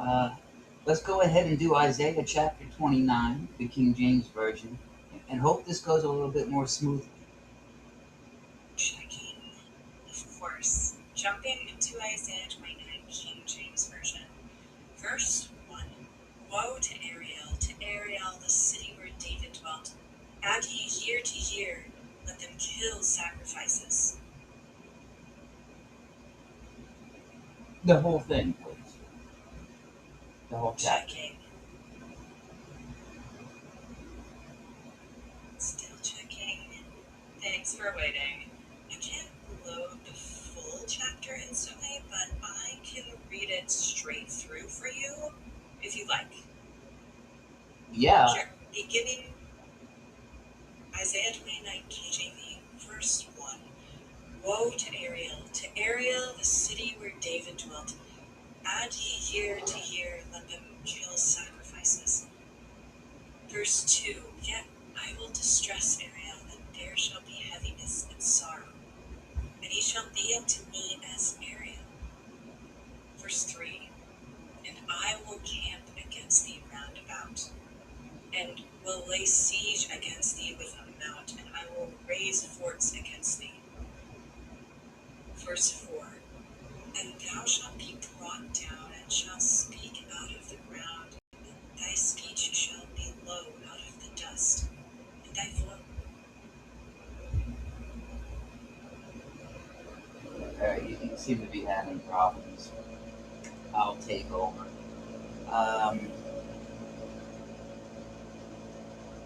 Uh, let's go ahead and do Isaiah chapter 29, the King James Version, and hope this goes a little bit more smoothly. Checking. Of course. Jumping into Isaiah 29, King James Version. Verse 1. Woe to Ariel, the city where David dwelt. Add ye year to year, let them kill sacrifices. The whole thing, please. The whole chapter. Checking. Still checking. Thanks for waiting. I can't load the full chapter instantly, but I can read it straight through for you if you like. Yeah, Sure. Beginning Isaiah 29 KJV, verse 1. Woe to Ariel, the city where David dwelt. Add ye year to year, let them kill sacrifices. Verse 2. Yet I will distress Ariel, and there shall be heaviness and sorrow, and he shall be unto me as Ariel. Verse 3. And I will camp against thee round about, and will lay siege against thee with a mount, and I will raise forts against thee. Verse 4. And thou shalt be brought down, and shalt speak out of the ground, and thy speech shall be low out of the dust, and thy voice. you seem to be having problems. I'll take over. Um,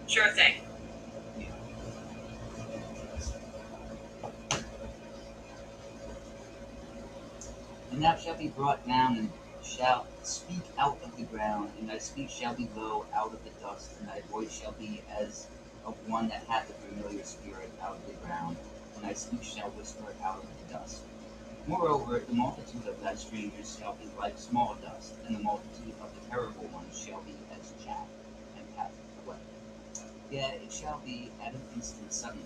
Sure thing. yeah. And thou shalt be brought down, and shalt speak out of the ground, and thy speech shall be low out of the dust, and thy voice shall be as of one that hath a familiar spirit out of the ground, and thy speech shall whisper out of the dust. Moreover, the multitude of thy strangers shall be like small dust, and the multitude of the terrible ones shall be as chaff, and passeth away. Yet it shall be at an instant suddenly.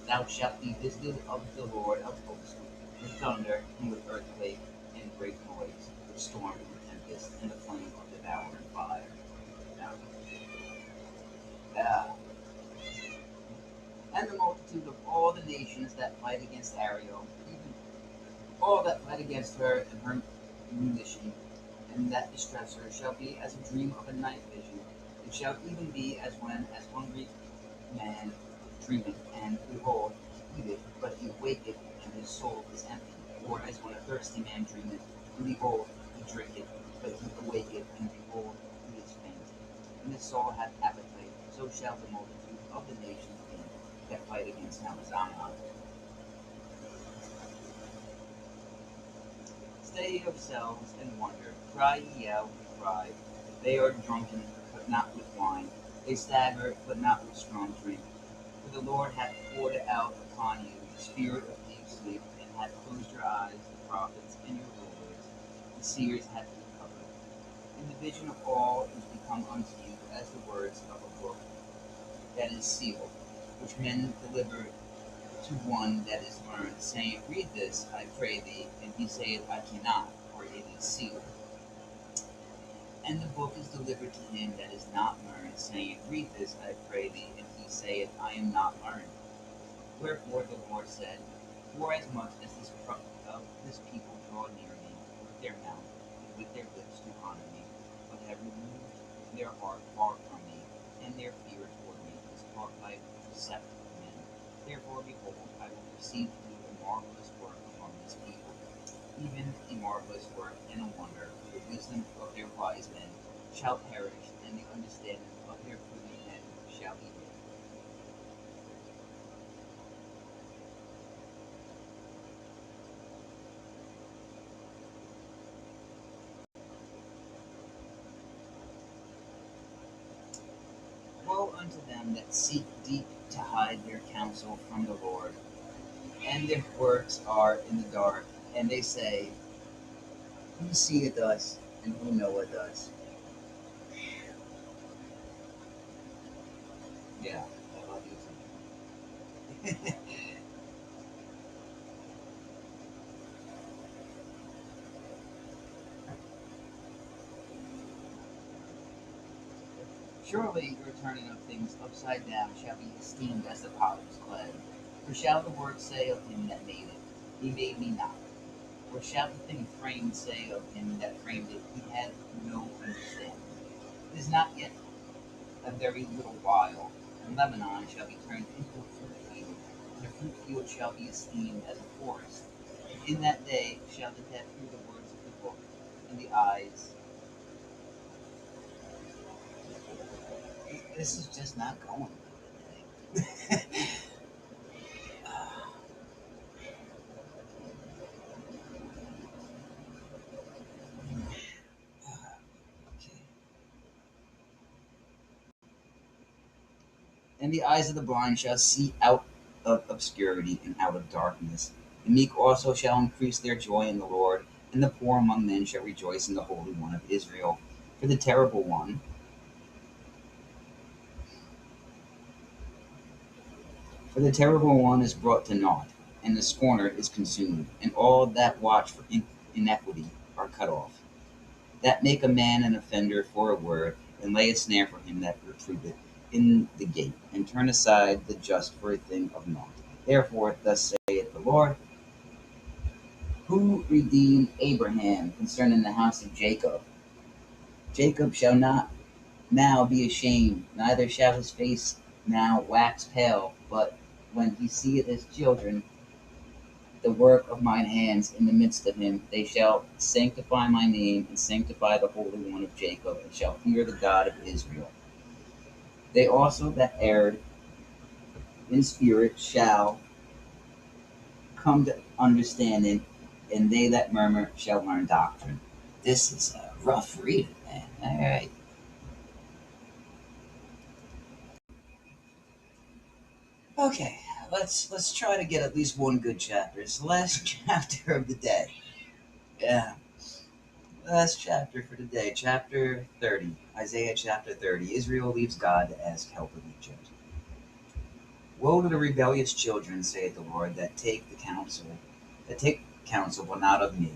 Thou shalt be visited of the Lord of hosts, with thunder, and with earthquake, and great noise, with storm and tempest, and the flame of devouring fire. Now, uh, and the multitude of all the nations that fight against Ariel, even all that fight against her and her munition, and that distress her, shall be as a dream of a night vision. It shall even be as when as hungry man dreameth, and behold, he eateth, but he waketh, and his soul is empty. Or as when a thirsty man dreameth, and behold, he drinketh, but he awaketh, and behold, he is faint. And his soul hath appetite, so shall the multitude of the nations be that fight against Mount Zion. Stay yourselves and wonder, cry ye out with cry. They are drunken, but not with wine. They stagger, but not with strong drink. For the Lord hath poured out upon you the spirit of deep sleep, and hath closed your eyes, the prophets and your rulers, the seers hath he covered. And the vision of all is become unto you as the words of a book that is sealed, which men deliver to one that is learned, saying, Read this, I pray thee. And he saith, I cannot, for it is sealed. And the book is delivered to him that is not learned, saying, Read this, I pray thee. And he saith, I am not learned. Wherefore the Lord said, Forasmuch as this people draw near me with their mouth and with their lips to honor me, but have removed their heart far from me, and their fear toward me is taught by deceptive men. Therefore, behold, I will receive to you a marvelous work among this people, even a marvelous work and a wonder. The wisdom of their wise men shall perish, and the understanding of their prudent men shall be hid. Woe unto them that seek deep to hide their counsel from the Lord, and their works are in the dark, and they say, Who seeth us, and who knoweth us? Yeah, I love you too. Surely your turning of things upside down shall be esteemed as the potter's clay. For shall the word say of him that made it, He made me not? Or shall the thing framed say of him that framed it, He had no understanding? It is not yet a very little while, and Lebanon shall be turned into a fruit field, and a fruit field shall be esteemed as a forest. And in that day shall the deaf hear the words of the book, and the eyes. This is just not going good today. Okay. And the eyes of the blind shall see out of obscurity and out of darkness. The meek also shall increase their joy in the Lord, and the poor among men shall rejoice in the Holy One of Israel. For the terrible one, for the terrible one is brought to naught, and the scorner is consumed, and all that watch for iniquity are cut off. That make a man an offender for a word, and lay a snare for him that reproveth in the gate, and turn aside the just for a thing of naught. Therefore, thus saith the Lord, who redeemed Abraham concerning the house of Jacob. Jacob shall not now be ashamed, neither shall his face now wax pale, but when he seeth his children, the work of mine hands in the midst of him, they shall sanctify my name, and sanctify the Holy One of Jacob, and shall fear the God of Israel. They also that erred in spirit shall come to understanding, and they that murmur shall learn doctrine. This is a rough reading, man. All right. Okay, let's try to get at least one good chapter. It's the last chapter of the day. Yeah, last chapter for today, chapter 30, Isaiah chapter 30. Israel leaves God to ask help of Egypt. Woe to the rebellious children, saith the Lord, that take counsel, but not of me,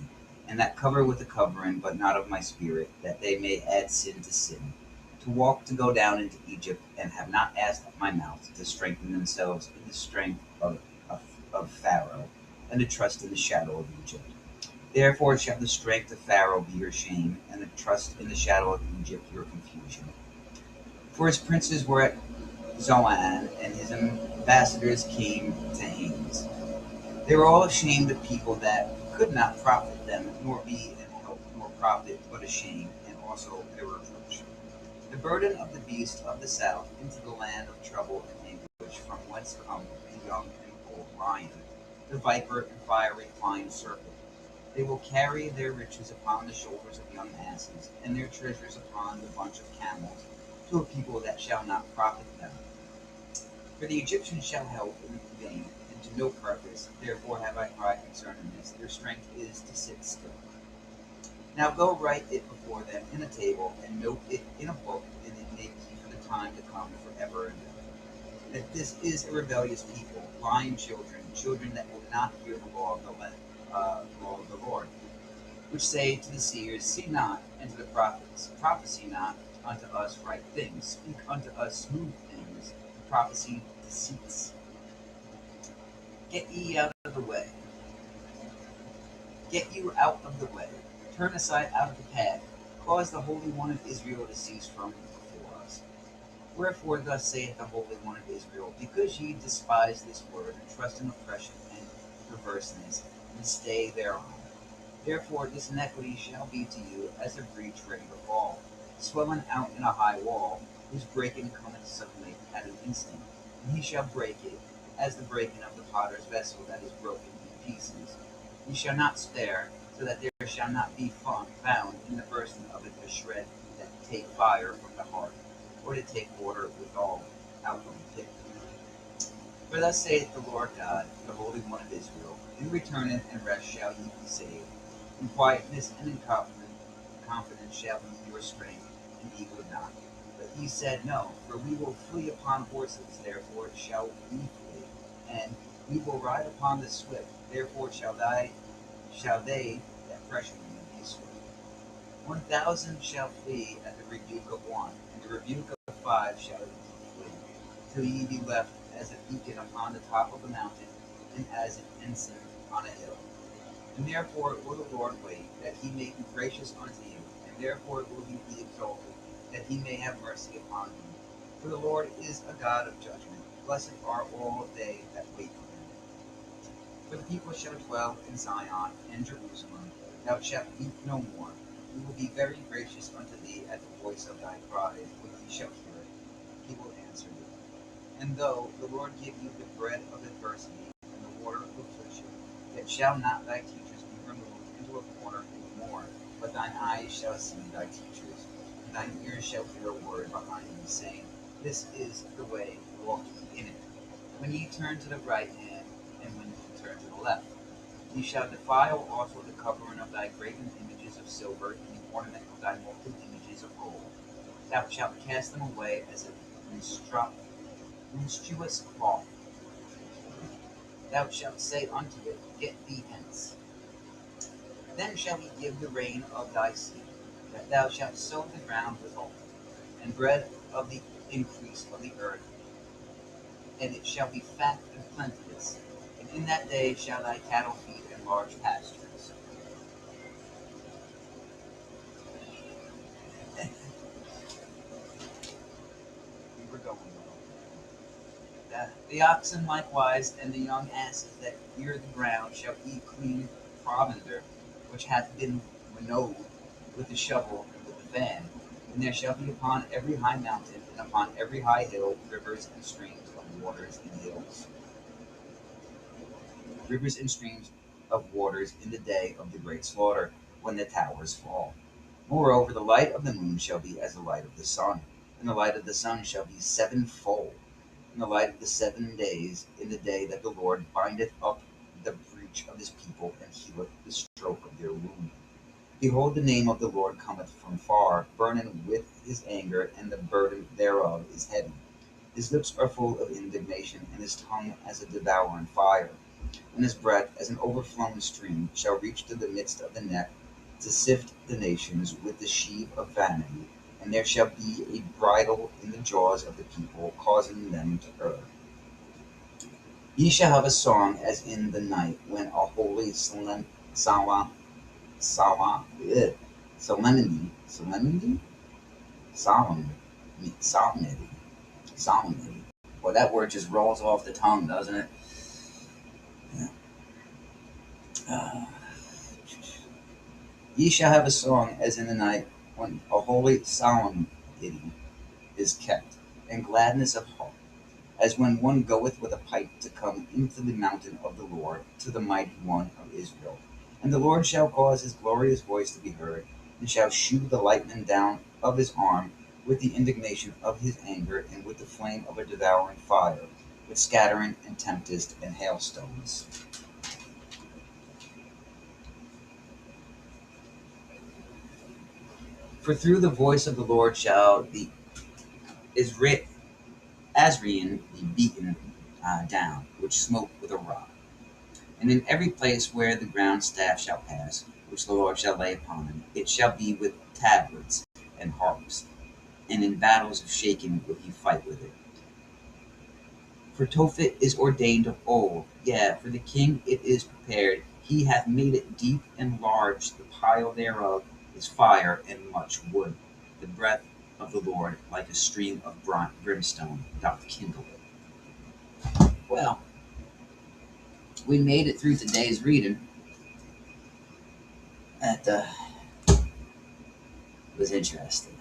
and that cover with a covering, but not of my spirit, that they may add sin to sin, to walk to go down into Egypt, and have not asked at my mouth, to strengthen themselves in the strength of Pharaoh, and to trust in the shadow of Egypt. Therefore shall the strength of Pharaoh be your shame, and the trust in the shadow of Egypt your confusion. For his princes were at Zoan, and his ambassadors came to Hanes. They were all ashamed of people that could not profit them, nor be an help, nor profit, but a shame, and also a reproach. The burden of the beast of the south into the land of trouble and anguish, from whence come the young and old lion, the viper and fiery flying serpent. They will carry their riches upon the shoulders of young asses, and their treasures upon the bunch of camels, to a people that shall not profit them. For the Egyptians shall help in vain, and to no purpose. Therefore have I cried concerning this. Their strength is to sit still. Now go write it before them in a table, and note it in a book, and it may be for the time to come forever and ever. That this is a rebellious people, blind children, children that will not hear the law of the Lord, which say to the seers, see not, and to the prophets, prophesy not unto us right things, speak unto us smooth things, prophesy deceits. Get ye out of the way. Get you out of the way. Turn aside out of the path. Cause the Holy One of Israel to cease from before us. Wherefore thus saith the Holy One of Israel, because ye despise this word, and trust in oppression and perverseness, and stay thereon. Therefore this iniquity shall be to you as a breach ready to fall, swelling out in a high wall, whose breaking cometh suddenly at an instant, and he shall break it, as the breaking of the potter's vessel that is broken in pieces. He shall not spare, so that there shall not be found in the bursting of it a shred that take fire from the heart, or to take water withal out of the pit. For thus saith the Lord God, the Holy One of Israel, in return and rest shall ye be saved. In quietness and in confidence shall be your strength, and ye would not. But ye said, no, for we will flee upon horses, therefore shall we flee, and we will ride upon the swift, therefore shall they that pressure you be swift. 1,000 shall flee at the rebuke of one, and the rebuke of 5 shall ye flee, till ye be left as a beacon upon the top of a mountain, and as an ensign on a hill. And therefore will the Lord wait, that he may be gracious unto you, and therefore will he be exalted, that he may have mercy upon you. For the Lord is a God of judgment. Blessed are all they that wait for him. For the people shall dwell in Zion and Jerusalem. Thou shalt weep no more. He will be very gracious unto thee at the voice of thy cry, when he shall hear it. He will answer thee. And though the Lord give you the bread of adversity and the water of affliction, yet shall not thy teachers be removed into a corner any more, but thine eyes shall see thy teachers, and thine ears shall hear a word behind thee, saying, This is the way, walk ye in it. When ye turn to the right hand, and when ye turn to the left, ye shall defile also the covering of thy graven images of silver, and the ornament of thy molten images of gold. Thou shalt cast them away as a menstruous cloth. Thou shalt say unto it, Get thee hence. Then shall he give the rain of thy seed, that thou shalt sow the ground withal, and bread of the increase of the earth, and it shall be fat and plenteous. And in that day shall thy cattle feed in large pastures. We were going the oxen likewise, and the young asses that ear the ground, shall eat clean provender, which hath been winnowed with the shovel and with the fan. And there shall be upon every high mountain, and upon every high hill, rivers and streams of waters in hills. Rivers and streams of waters in the day of the great slaughter, when the towers fall. Moreover, the light of the moon shall be as the light of the sun, and the light of the sun shall be sevenfold, in the light of the 7 days, in the day that the Lord bindeth up the breach of his people, and healeth the stroke of their wound. Behold, the name of the Lord cometh from far, burning with his anger, and the burden thereof is heavy. His lips are full of indignation, and his tongue as a devouring fire. And his breath, as an overflowing stream, shall reach to the midst of the net, to sift the nations with the sheave of vanity. And there shall be a bridle in the jaws of the people, causing them to err. Ye shall have a song as in the night, when a holy solemnity, solemnity. Well, that word just rolls off the tongue, doesn't it? Yeah. Ye shall have a song as in the night, when a holy solemnity is kept, and gladness of heart, as when one goeth with a pipe to come into the mountain of the Lord, to the mighty one of Israel. And the Lord shall cause his glorious voice to be heard, and shall shew the lightning down of his arm, with the indignation of his anger, and with the flame of a devouring fire, with scattering and tempest and hailstones. For through the voice of the Lord shall the Asrian be beaten down, which smote with a rock. And in every place where the ground staff shall pass, which the Lord shall lay upon him, it shall be with tabrets and harps, and in battles of shaking will he fight with it. For Tophet is ordained of old, yea, for the king it is prepared. He hath made it deep and large, the pile thereof is fire and much wood. The breath of the Lord, like a stream of brimstone, doth kindle it. Well, we made it through today's reading. That was interesting.